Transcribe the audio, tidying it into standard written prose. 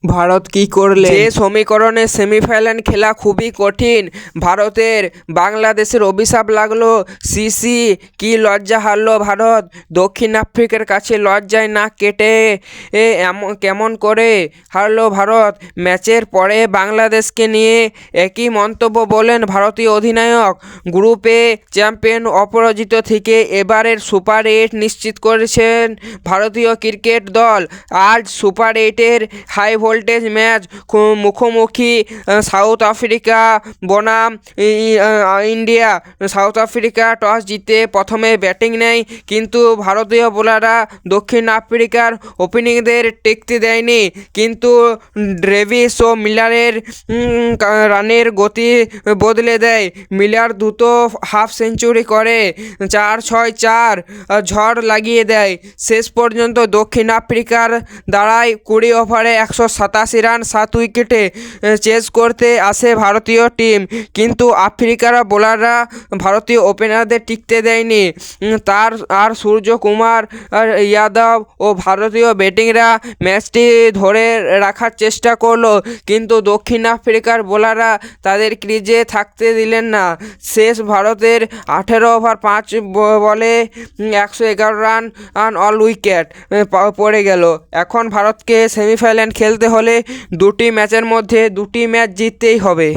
ভারত কি করলে? যে সমীকরণে সেমিফাইনাল খেলা খুবই কঠিন। ভারতের বাংলাদেশের অভিশাপ লাগলো। সিসি কি লজ্জা হারলো ভারত। দক্ষিণ আফ্রিকার কাছে লজ্জায় নাক কেটে কেমন করে হারলো ভারত। ম্যাচের পরে বাংলাদেশকে নিয়ে একই মন্তব্য বলেন ভারতীয় অধিনায়ক। গ্রুপে চ্যাম্পিয়ন অপরাজিত থেকে এবারের সুপার 8 নিশ্চিত করেছেন ভারতীয় ক্রিকেট দল। আজ সুপার 8-এর হাই ভোল্টেজ ম্যাচ মুখোমুখি সাউথ আফ্রিকা বনাম ইন্ডিয়া। সাউথ আফ্রিকা টস জিতে প্রথমে ব্যাটিং নেয়, কিন্তু ভারতীয় বোলাররা দক্ষিণ আফ্রিকার ওপেনিংদের টিকতে দেয়নি। কিন্তু ডেভিস ও মিলারের রানের গতি বদলে দেয়। মিলার দ্রুত হাফ সেঞ্চুরি করে 4-6-4 ঝড় লাগিয়ে দেয়। শেষ পর্যন্ত দক্ষিণ আফ্রিকার দাঁড়ায় 20 ওভারে 187 রান 7 উইকেটে চেজ করতে আসে ভারতীয় টিম। কিন্তু আফ্রিকার বোলাররা ভারতীয় ওপেনারদের টিকতে দেয়নি। আর সূর্যকুমার যাদব ও ভারতীয় ব্যাটিংরা ম্যাচটি ধরে রাখার চেষ্টা করলো, কিন্তু দক্ষিণ আফ্রিকার বোলাররা তাদের ক্রিজে থাকতে দিলেন না। শেষ ভারতের 18 ওভার 5 বলে 111 রান অল উইকেট পড়ে গেল। এখন ভারতকে সেমিফাইনাল খেলতে হলে দুটি ম্যাচের মধ্যে দুটি ম্যাচ জিততেই হবে।